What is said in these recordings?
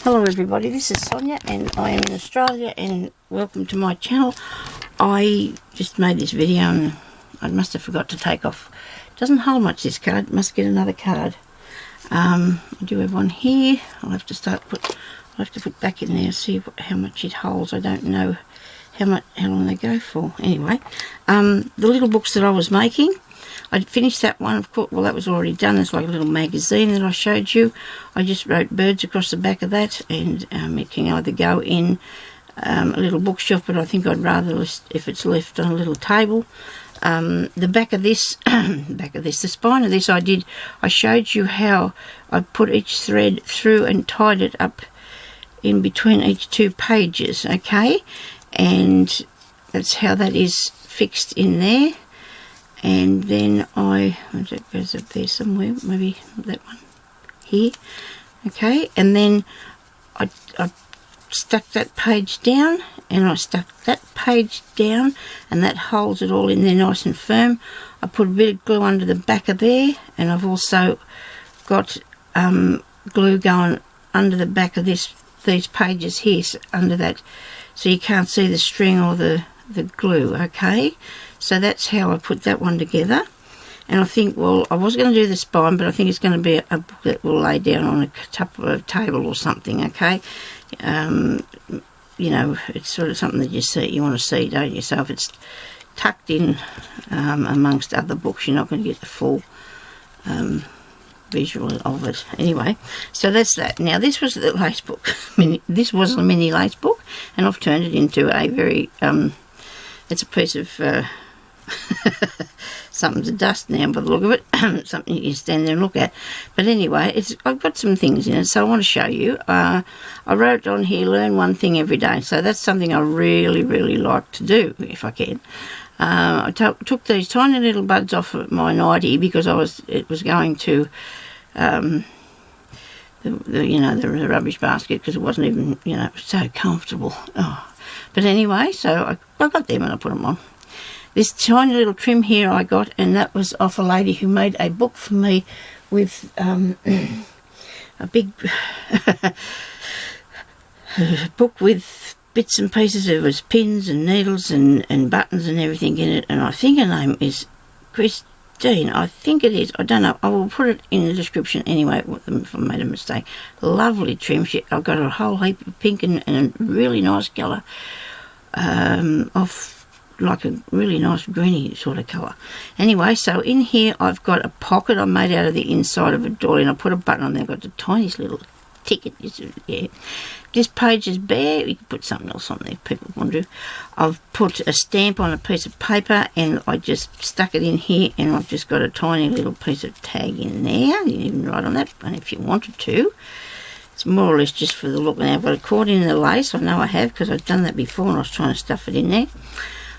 Hello everybody, this is Sonia and I am in Australia and welcome to my channel. I just made this video and I must have forgot to take off. It doesn't hold much, this card, must get another card. I do have one here. I'll have to put back in there, see how much it holds. I don't know how long they go for. Anyway, the little books that I was making, I finished that one, of course. Well, that was already done. It's like a little magazine that I showed you. I just wrote birds across the back of that, and it can either go in a little bookshelf, but I think I'd rather, if it's left on a little table. The back of this, the spine of this, I showed you how I put each thread through and tied it up in between each two pages, okay? And that's how that is fixed in there. And then it goes up there somewhere, maybe that one here, okay? And then I stuck that page down, and I stuck that page down, and that holds it all in there nice and firm. I put a bit of glue under the back of there, and I've also got glue going under the back of these pages here, so under that, so you can't see the string or the glue, okay? So that's how I put that one together. And I think, well, I was going to do the spine, but I think it's going to be a book that will lay down on a table or something, okay? You know, it's sort of something that you want to see, don't you? So if it's tucked in amongst other books, you're not going to get the full visual of it. Anyway, so that's that. Now, this was the lace book. This was a mini lace book, and I've turned it into a very, it's a piece of something to dust now by the look of it. Something you can stand there and look at. But anyway, I've got some things in it, so I want to show you. I wrote on here, learn one thing every day. So that's something I really, really like to do, if I can. I took these tiny little buds off of my nightie because it was going to the rubbish basket, because it wasn't even, it was so comfortable. Oh. But anyway, so I got them and I put them on. This tiny little trim here I got, and that was off a lady who made a book for me with a big book with bits and pieces. There was pins and needles and buttons and everything in it, and I think her name is Christine. I think it is. I don't know. I will put it in the description anyway if I made a mistake. Lovely trim. I've got a whole heap of pink and a really nice colour off, like a really nice greeny sort of colour. Anyway, so in here I've got a pocket I made out of the inside of a doily, and I put a button on there. I've got the tiniest little ticket. Yeah. This page is bare. You can put something else on there if people want to. I've put a stamp on a piece of paper, and I just stuck it in here, and I've just got a tiny little piece of tag in there. You can even write on that one if you wanted to. It's more or less just for the look. Now I've got it caught in the lace. I know I have, because I've done that before and I was trying to stuff it in there.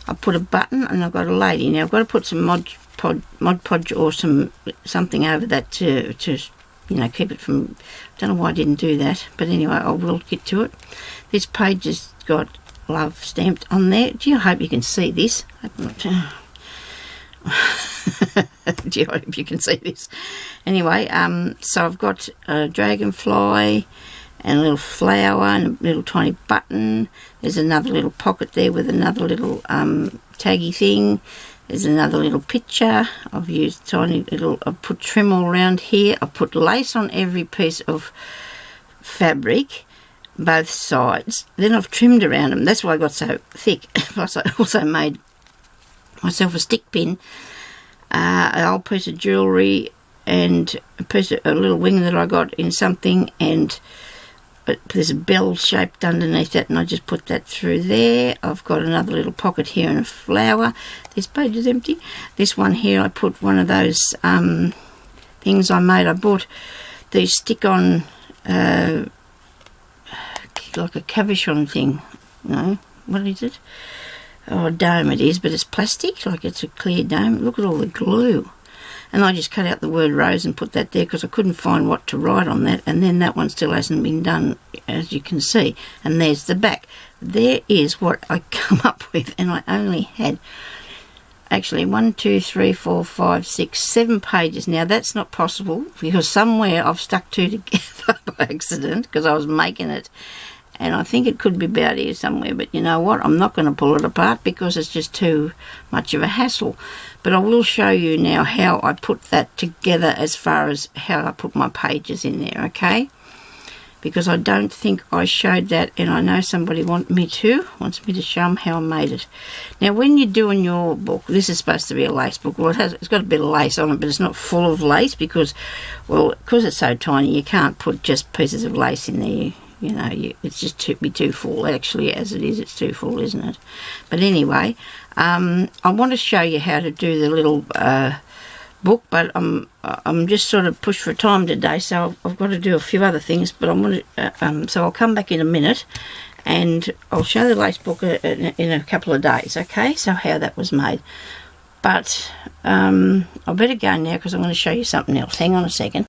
I put a button, and I've got a lady. Now I've got to put some Mod Podge or something over that to keep it from. I don't know why I didn't do that, but anyway, I will get to it. This page has got love stamped on there. Gee, I hope you can see this. Gee, I hope you can see this. Anyway, so I've got a dragonfly and a little flower and a little tiny button. There's another little pocket there with another little taggy thing. There's another little picture. I've used I've put trim all around here. I've put lace on every piece of fabric, both sides. Then I've trimmed around them. That's why I got so thick. Plus I also made myself a stick pin, an old piece of jewellery, and a little wing that I got in something, and there's a bell shaped underneath that, and I just put that through there. I've got another little pocket here and a flower. This page is empty. This one here, I put one of those things I made. I bought these stick-on, like a cabochon thing. No, what is it? Oh, a dome it is, but it's plastic, like it's a clear dome. Look at all the glue. And I just cut out the word rose and put that there because I couldn't find what to write on that. And then that one still hasn't been done, as you can see. And there's the back. There is what I come up with. And I only had actually 1, 2, 3, 4, 5, 6, 7 pages. Now that's not possible because somewhere I've stuck two together by accident because I was making it, and I think it could be about here somewhere, but you know what, I'm not going to pull it apart because it's just too much of a hassle. But I will show you now how I put that together as far as how I put my pages in there, okay? Because I don't think I showed that, and I know somebody wants me to show them how I made it. Now when you're doing your book, this is supposed to be a lace book. Well, it's got a bit of lace on it, but it's not full of lace because it's so tiny, you can't put just pieces of lace in there. You know, it's just too full. Actually, as it is, it's too full, isn't it? But anyway, I want to show you how to do the little book, but I'm just sort of pushed for time today, so I've got to do a few other things. But I'm going to, so I'll come back in a minute, and I'll show the lace book in a couple of days. Okay, so how that was made. But I better go now because I'm going to show you something else. Hang on a second.